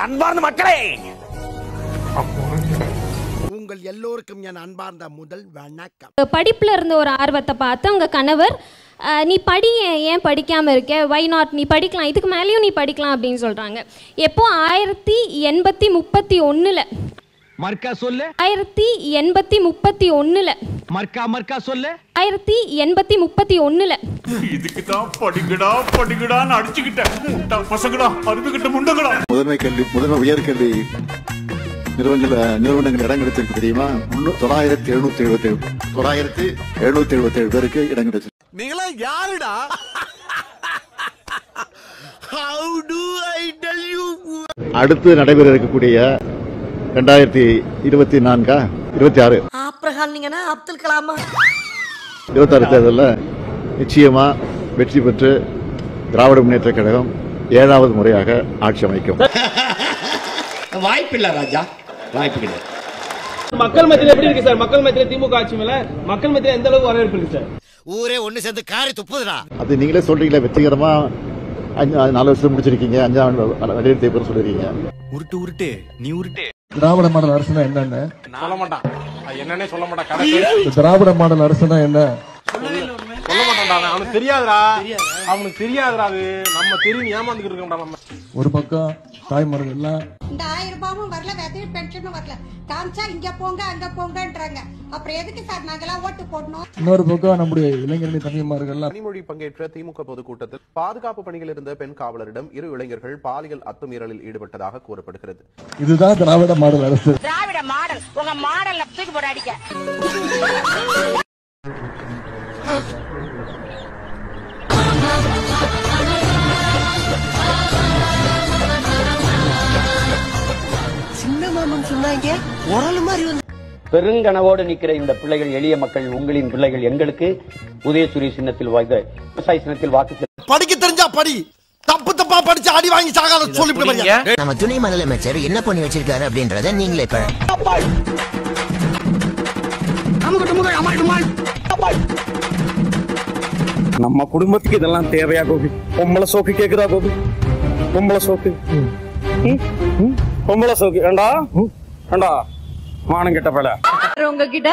அன்பார்ந்த மக்களே, உங்கள் எல்லோருக்கும் என் அன்பார்ந்த முதல் வணக்கம். படிப்புல இருந்த ஒரு ஆர்வத்தை பார்த்து உங்க கணவர் நீ படி, ஏன் படிக்காம இருக்க, வை நாட், நீ படிக்கலாம், இதுக்கு மேலேயும் நீ படிக்கலாம் அப்படின்னு சொல்றாங்க. எப்போ 1831 மர்க்கா சொல்லு. 1831 மர்க்கா சொல்லு. 1831 இதுக்கு தான் படிக்கடான்னு அடிச்சுக்கிட்டேன். முட்டா பசங்கடா, அருந்துகிட்ட முண்டங்கடா. முதன்மை உயர்கல்வி நிறுவனங்கள் இடம் கிடைச்சிருக்கு தெரியுமா? 9777 பேருக்கு இடம் கிடைச்சிருக்கு. நீங்களா யாருடா? How do I tell you? அடுத்து நடைபெற இருக்கக்கூடிய 2024 ஆப்ரஹாம் நீங்கன்னா அப்துல் கலாமா 26 தேர்தலில் நிச்சயமா வெற்றி பெற்று திராவிட முன்னேற்ற கழகம் 7வது முறையாக ஆட்சி அமைக்கும். வாய்ப்பில்லை ராஜா, வாய்ப்பு. மக்கள் மத்தியில எப்படி இருக்கு சார்? மக்கள் மத்தியில திமுக ஆட்சி மேல மக்கள் மத்தியில எந்த அளவுக்கு வரவேற்பு இருக்கு சார்? ஊரே ஒண்ணு சேர்ந்து காரி துப்புதுடா. அது நீங்களே சொல்றீங்களா, வெற்றிகரமா 4 வருஷம் முடிச்சிருக்கீங்க, 5ஆம் நடைபெற பேர் சொல்லிருக்கீங்க. உருட்டு நீ உருட்டு. திராவிட மாடல் அரசுனா என்னன்னு சொல்ல மாட்டான். என்னன்னே சொல்ல மாட்டான். திராவிட மாடல் அரசுனா என்ன சொல்ல மாட்டான்டா. அவனுக்கு தெரியாதுடா. அவனுக்கு தெரியாதுடா. அது நம்ம தெரியும் ஏமாந்துக்கிட்டு இருக்கோம்டா. நம்ம ஒரு பக்கம் தாய்மார்கள் எல்லாம் இந்த 1000 ரூபாயும் வரல, வெதைய பென்ஷனும் வரல, காமிச்சா இங்க போங்க அங்க போங்கன்றாங்க. அப்புறம் எதுக்கு சார் நாங்கெல்லாம் ஓட்டு போடணும்? இன்னொரு பக்கம் நம்முடைய இளைஞர்கள் தம்பிமார்கள் எல்லாம் கனிமொழி பங்கேற்ற திமுக பொதுக்கூட்டத்தில் பாதுகாப்பு பணியில் இருந்த பெண் காவலரிடம் 2 இளைஞர்கள் பாலியல் அத்துமீறலில் ஈடுபட்டதாக கூறப்படுகிறது. இதுதான் திராவிட மாடல் அரசு. திராவிட மாடல் உங்க மாடல்ல தூக்கி போட அடிக்க. சின்ன மாமன் சொன்னாங்க உரல் மாதிரி வந்து பெருங்கனவோடு நிற்கிற இந்த பிள்ளைகள், எளிய மக்கள், உங்களின் பிள்ளைகள் எங்களுக்கு உதயசூரிய சின்னத்தில் விவசாய சின்னத்தில் வாக்கு. படிக்க தெரிஞ்சா படி, தப்பு தப்பா படிச்சு அடி வாங்கி சாகாத சொல்லிவிடுங்க. நம்ம துணை முதலமைச்சர் என்ன பண்ணி வச்சிருக்காரு அப்படின்றத நீங்களே நம்ம குடும்பத்துக்கு இதெல்லாம் தேவையா கோபி? பொம்பளை சோக்கு கேக்குதா கோபி? பொம்பளை சோக்கு, பொம்பளை சோக்கு ஏண்டா ஏண்டா மானம் கெட்ட பல உங்ககிட்ட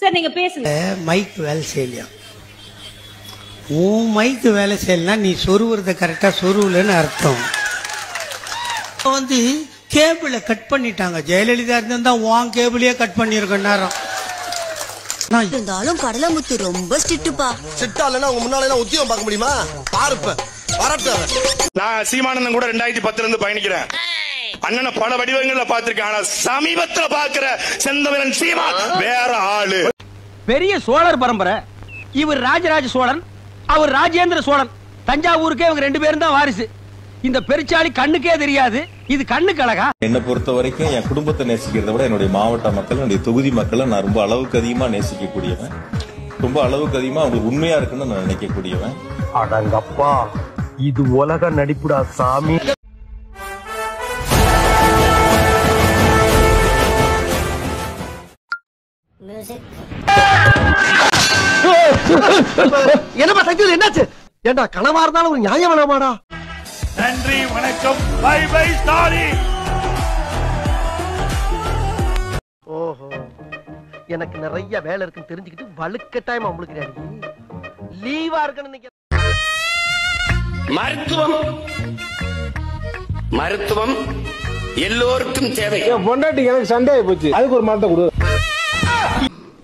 சார் நீங்க பேசுங்க. மைக் வேலை செய்யலையா? உன் மைக்கு வேலை செய்யலாம், நீ சொருவுறத கரெக்டா சொருவுலன்னு அர்த்தம். வந்து கேபிளை கட் பண்ணிட்டாங்க. ஜெயலலிதா இருந்தா உன் கேபிளையே கட் பண்ணிருக்க நேரம். இருந்தாலும் கடலமுத்து ரொம்ப ஸ்ட்ரிக்ட்பா. சிட்டா இல்லைன்னா உங்க முன்னால எல்லாம் உத்தியோகம் பார்க்க முடியுமா? பாருப்ப வரட்டு. நான் சீமானந்தன் கூட 2010 இருந்து பயணிக்கிறேன். அண்ணனை பல வடிவங்கள்ல பாத்திருக்கேன். ஆனா சமீபத்துல பாக்குற செந்தமிழன் சீமான் வேற ஆளு. பெரிய சோழர் பரம்பரை. இவர் ராஜராஜ சோழன், அவர் ராஜேந்திர சோழன். தஞ்சாவூருக்கே இவங்க 2 பேரும் தான் வாரிசு. இந்த பெருச்சாளி கண்ணுக்கே தெரியாது. இது கண்ணுக்கு அழகா? என்னை பொறுத்த வரைக்கும் என் குடும்பத்தை நேசிக்கிறத விட என்னுடைய மாவட்ட மக்கள், என்னுடைய தொகுதி மக்களை நான் ரொம்ப அளவுக்கு அதிகமா நேசிக்கக்கூடியவன். ரொம்ப அளவுக்கு அதிகமா அவங்களுக்கு உண்மையா இருக்குன்னு நான் நினைக்கக்கூடியவன். அடங்கப்பா, இது உலக நடிப்புடா சாமி. என்னப்பா சக்தி, என்னாச்சு? ஏண்டா கனவா இருந்தாலும் ஒரு நியாயம் வேணாமாடா? நன்றி, வணக்கம், பை பை ஸ்டாலின். ஓஹோ, எனக்கு நிறைய வேலை இருக்குன்னு தெரிஞ்சுக்கிட்டு வலுக்கட்டாயமா உங்களுக்கு லீவா இருக்குன்னு மருத்துவம் எல்லோருக்கும் தேவை. பொண்டாட்டி எனக்கு சண்டே போச்சு, அதுக்கு ஒரு மரத்தை கொடு.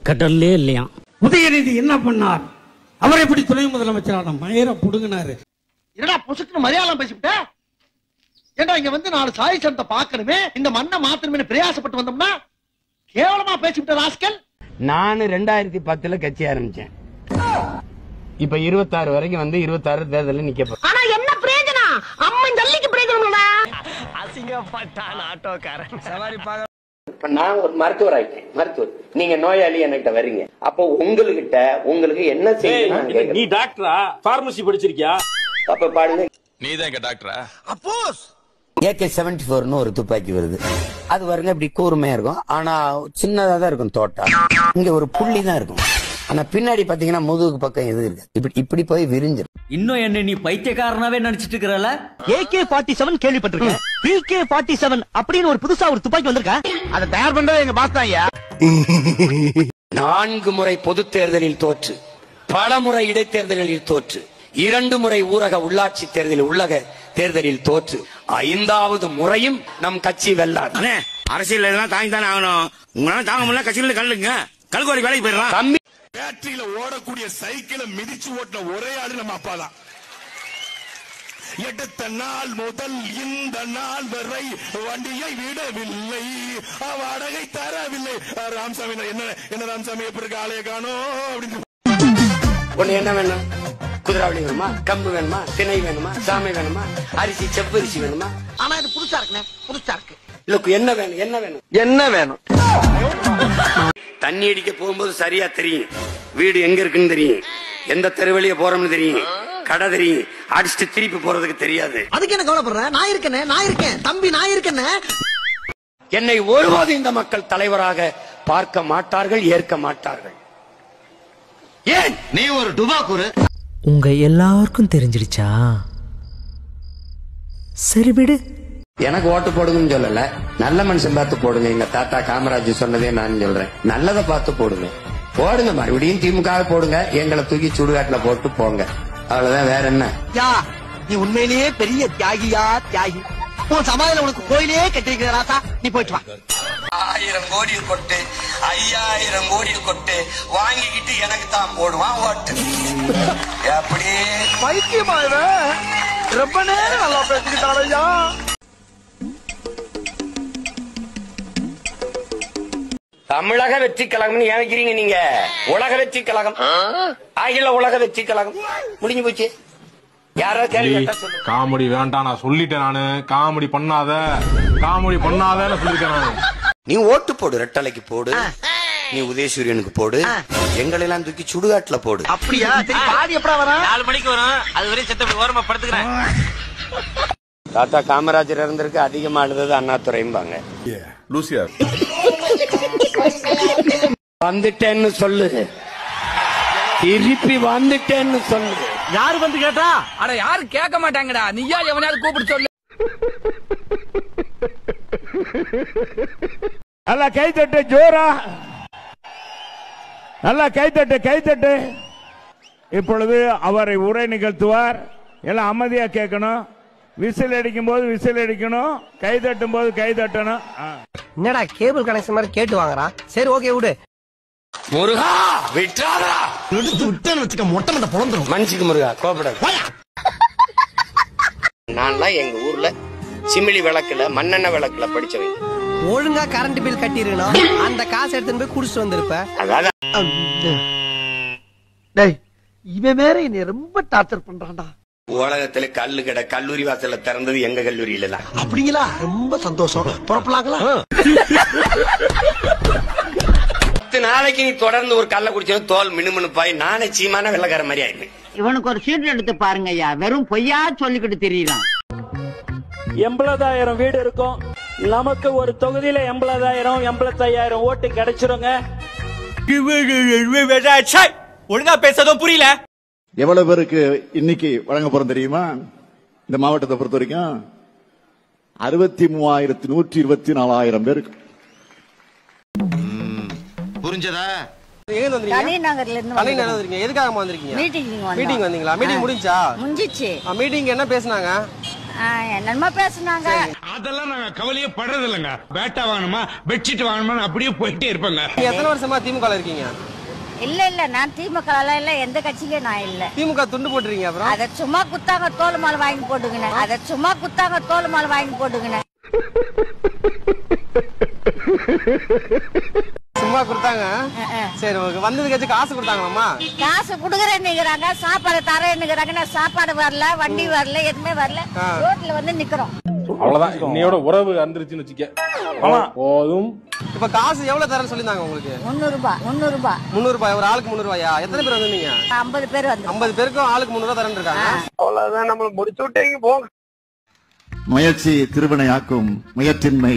கடல்லே இல்லையா? உதயநிதி என்ன பண்ணார்? அவர் எப்படி துணை முதலமைச்சரான மயிர புடுங்கினாரு. என்னடா புசுக்குன்னு மலையாளம் பேசிவிட்ட? ஏண்டா இங்க வந்து 4 சாய் சனத்தை பார்க்கணுமே, இந்த மண்ணை மாத்தணுமே பிரயாசப்பட்டு வந்தோம்னா கேவலமா பேசிவிட்ட ராஸ்கல். நான் 2010 கட்சி ஆரம்பிச்சேன். இப்ப 26 வரைக்கும் வந்து 26 தேர்தலில் நிக்க போறேன். ஆனா என்ன பிரயோஜனம்? அம்மன் ஜல்லிக்கு பிரயோஜனம்டா. அசிங்கப்பட்டான் ஆட்டோக்காரன். சவாரி பாக்க. இப்ப நான் ஒரு மருத்துவர் ஆயிட்டேன். மருத்துவர், நீங்க நோயாளி என்கிட்ட வர்றீங்க. அப்போ உங்களுக்கு என்ன செய்யணும்? நீ டாக்டரா? பார்மசி படிச்சிருக்கியா? அப்ப பாருங்க, நீதான் டாக்டரா? அப்போஸ் AK-74 ஒரு துப்பாக்கி வருது. அது வருங்க இப்படி கூர்மையா இருக்கும். ஆனா சின்னதா தான் இருக்கும் தோட்டா. இங்க ஒரு புள்ளி தான் இருக்கும். ஆனா பின்னாடி பாத்தீங்கன்னா முதுகுக்கு பக்கம் எது இருக்கு, இப்படி போய் விரிஞ்சிடும். இன்னும் என்ன நீ பைத்தியக்காரனாவே நினைச்சிட்டு இருக்கறல? AK-47 கேள்விப்பட்டிருக்கேன். PK-47 அப்படின்னு ஒரு புதுசா ஒரு துப்பாக்கி வந்திருக்கா? அத தயார் பண்றது எங்க பாஸ் தான் ஐயா. 4 முறை பொது தேர்தலில் தோற்று, பல முறை இடைத்தேர்தலில் தோற்று, 2 முறை ஊரக உள்ளாட்சி தேர்தலில் உள்ளக தேர்தலில் தோற்று, 5வது முறையும் நம் கட்சி வெல்லாது. அரசியல் எல்லாம் தாங்கி தானே ஆகணும். உங்களால தாங்க முடியல கட்சியில கல்லுங்க கல்கோரி வேலைக்கு போயிடலாம். பேட்டரியில ஓடக்கூடிய சைக்கிளை மிதிச்சு ஓட்டின ஒரே ஆளு நம்ம அப்பா தான். எடுத்த நாள் முதல் இந்த நாள் வரை வண்டியை விடவில்லை, வாடகை தரவில்லை. ராமசாமி என்ன ராமசாமி எப்படி இருக்கு, ஆளைய காணோம் அப்படின்னு. உன்னை என்ன வேணும்? குதிராவளி வேணுமா, கம்பு வேணுமா, திணை வேணுமா, சாமை வேணுமா, அரிசி செவ்வரிசி வேணுமா? ஆனா இது புதுசா இருக்குண்ணே, புதுசா இருக்கு. இல்ல என்ன வேணும், என்ன வேணும், என்ன வேணும்? தண்ணி அடிக்க போகும்போது சரியா தெரியும், வீடு எங்க இருக்குன்னு தெரியும், எந்த தெருவழிய போறோம்னு தெரியும், கடை தெரியும், அடிச்சுட்டு திருப்பி போறதுக்கு தெரியாது. அதுக்கு என்ன கவலைப்படுற? நான் இருக்கேன் தம்பி, நான் இருக்கேன். என்னை ஒருபோதும் இந்த மக்கள் தலைவராக பார்க்க மாட்டார்கள், ஏற்க மாட்டார்கள். ஏன் நீ ஒரு டுபாக்கூரு? உங்க எல்லாருக்கும் தெரிஞ்சிடுச்சா? சரி விடு. எனக்கு ஓட்டு போடுங்கன்னு சொல்லல, நல்ல மனுஷன் பார்த்து போடுங்க. எங்க தாத்தா காமராஜ் சொன்னதே நான் சொல்றேன், நல்லதை பார்த்து போடுங்க. போடுங்க, மறுபடியும் திமுக போடுங்க, எங்களை தூக்கி சுடுகாட்டுல போட்டு போங்க, அவ்வளவுதான். வேற என்ன? நீ உண்மையிலேயே பெரிய தியாகியா, தியாகி. உன் சமாதியில உனக்கு கோயிலே கட்டிருக்கிற ராசா, நீ போயிட்டு வா. 1000 கோடி கொட்டு, 5000 கோடி கொட்டு வாங்கிக்கிட்டு எனக்கு தான் போடுவான் ஓட்டு. எப்படி பைத்தியமா ரொம்ப நேரம் நல்லா பேசிக்கிட்டாலையா? தமிழக வெற்றி கழகம் நினைக்கிறீங்க நீங்க? உலக வெற்றி கழகம், அகில உலக வெற்றி கழகம் முடிஞ்சு போச்சு. யாரோ கேள்வி கேட்டா சொல்லு. காமெடி வேண்டாம், நான் சொல்லிட்டேன். நானு காமெடி பண்ணாதன்னு சொல்லிட்டேன் நானு. நீ ஓட்டு போடு, ரெட்டலைக்கு போடு, நீ உதயசூரியனுக்கு போடு, எங்களை எல்லாம் தூக்கி சுடுகாட்டுல போடு. அப்படியா? சரி, பாதி எப்படா வரும்? 4 மணிக்கு வரும். அது வரை செத்த ஓரமா படுத்துக்கிறேன். தாத்தா காமராஜர் இருந்திருக்கு, அதிகமா அழுதது அண்ணாதுரைம்பாங்க. லூசியா வந்துட்டேன்னு சொல்லு, திருப்பி வந்துட்டேன்னு சொல்லு. யாரு வந்து கேட்டா? அட யாரு கேட்க மாட்டாங்கடா, நீயா எவனாவது கூப்பிட்டு சொல்லு. நல்லா கைத்தட்டு, ஜோரா நல்லா கைத்தட்டு. இப்பொழுது அவரை உரை நிகழ்த்துவார். எல்லாம் அமைதியா கேட்கணும். விசில் அடிக்கும் போது விசில் அடிக்கணும், கை தட்டும் போது கை தட்டணும். என்னடா கேபிள் கனெக்ஷன் மாதிரி கேட்டு வாங்குறான். சரி ஓகே விடு. முருகா விட்டாரா, எடுத்து விட்டேன்னு வச்சுக்க, மொட்டை மண்டை பொழந்துரும். மனுஷிக்கு முருகா கோபப்படாது. நான்லாம் எங்க ஊர்ல சிமிலி விளக்குல மண்ணெண்ணெய் விளக்குல படிச்சவன். ஒழுங்கா கரண்ட் பில் கட்டிருக்கணும், அந்த காசு எடுத்துன்னு போய் குடிச்சிட்டு வந்திருப்ப. டேய், இவன் வேற என்னை ரொம்ப டார்ச்சர் பண்றான்டா. உலகத்துல கல்லு கடை கல்லூரி வாசல்ல திறந்தது எங்க கல்லூரியில தான். அப்படிங்களா? ரொம்ப சந்தோஷம். புறப்படலாங்களா? 10 நாளைக்கு நீ தொடர்ந்து ஒரு கல்ல குடிச்சது தோல் மினுமினுப்பாய் நானே சீமான வெள்ளக்கார மாதிரி ஆயிடுவேன். இவனுக்கு ஒரு சீட் எடுத்து பாருங்க ஐயா, வெறும் பொய்யா சொல்லிக்கிட்டு தெரியலாம். 80,000 வீடு இருக்கும், நமக்கு ஒரு தொகுதியில 80,000 85,000 ஓட்டு கிடைச்சிருங்க. ஒழுங்கா பேசதும் புரியல. எவ்வளவு பேருக்கு இன்னைக்கு வழங்க போறோம் தெரியுமா? இந்த மாவட்டத்தை பொறுத்த வரைக்கும் 63,124,000 பேருக்கு. புரிஞ்சதா? தலைநகர்ல இருந்து வந்திருக்கீங்க. எதுக்காக வந்திருக்கீங்க? மீட்டிங் வந்தீங்களா? மீட்டிங் முடிஞ்சா? முடிஞ்சிச்சு. மீட்டிங் என்ன பேசுனாங்க? என்னமா பேசுனாங்க? அதெல்லாம் நாங்க கவலையே படுறது இல்லைங்க. பேட்டா வாங்கணுமா, பெட்ஷீட் வாங்கணுமா அப்படியே போயிட்டே இருப்பாங்க. எத்தனை வருஷமா திமுக இருக்கீங்க? இல்ல நான் திமுக இல்ல, எந்த கட்சியிலயும் நான் இல்ல. திமுக துண்டு போட்டுறீங்க. அப்புறம் அத சும்மா குத்தாங்க தோல் மாலை வாங்கி போட்டுங்கண்ணே. சும்மா கொடுத்தாங்க. சரி ஓகே. வந்ததுக்கு காசு கொடுத்தாங்களாமா? காசு குடுக்கறேன்னுங்கறாங்க, சாப்பாடு தரேன்னுங்கறாங்க. சாப்பாடு வரல, வண்டி வரல, எதுவுமே வரல. ரோட்ல வந்து நிக்கிறோம். அவ்வளவுதான். இன்னையோட உறவு அந்திருச்சுன்னு வச்சுக்க போதும். இப்ப காசு எவ்வளவு தரேன்னு சொல்லிருந்தாங்க உங்களுக்கு? 300 ரூபாய். ஒரு ஆளுக்கு 300 ரூபாயா? எத்தனை பேர் வந்தீங்க? 50 பேர் வந்து. 50 பேருக்கும் ஆளுக்கு 300 தரேன்னு இருக்காங்க. அவ்வளவுதான், நம்ம முடிச்சு விட்டீங்க போங்க. முயற்சி திருவினையாக்கும், முயற்சின்மை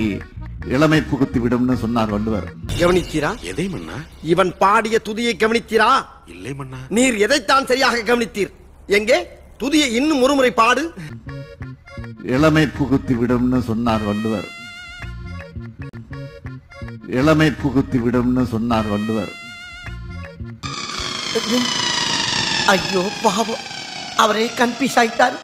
இளமை புகுத்தி விடும்னு சொன்னார் வள்ளுவர். கவனித்தீரா? எதை மன்னா? இவன் பாடிய துதியை கவனித்தீரா? இல்லை மன்னா. நீர் எதைத்தான் சரியாக கவனித்தீர்? எங்கே துதியை இன்னும் ஒருமுறை பாடு. இளமை புகுத்தி விடும்னு சொன்னார் வள்ளுவர். இளமை புகுத்தி விடும்னு சொன்னார் வள்ளுவர். ஐயோ பாவம், அவரே கன்ஃபியூஸ் ஆயிட்டார்.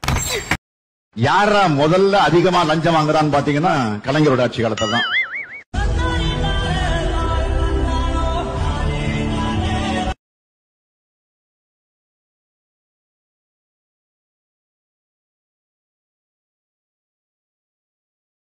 யாரா முதல்ல அதிகமா லஞ்சம் வாங்குறான்னு பாத்தீங்கன்னா கலைஞரோட ஆட்சி காலத்துல தான்.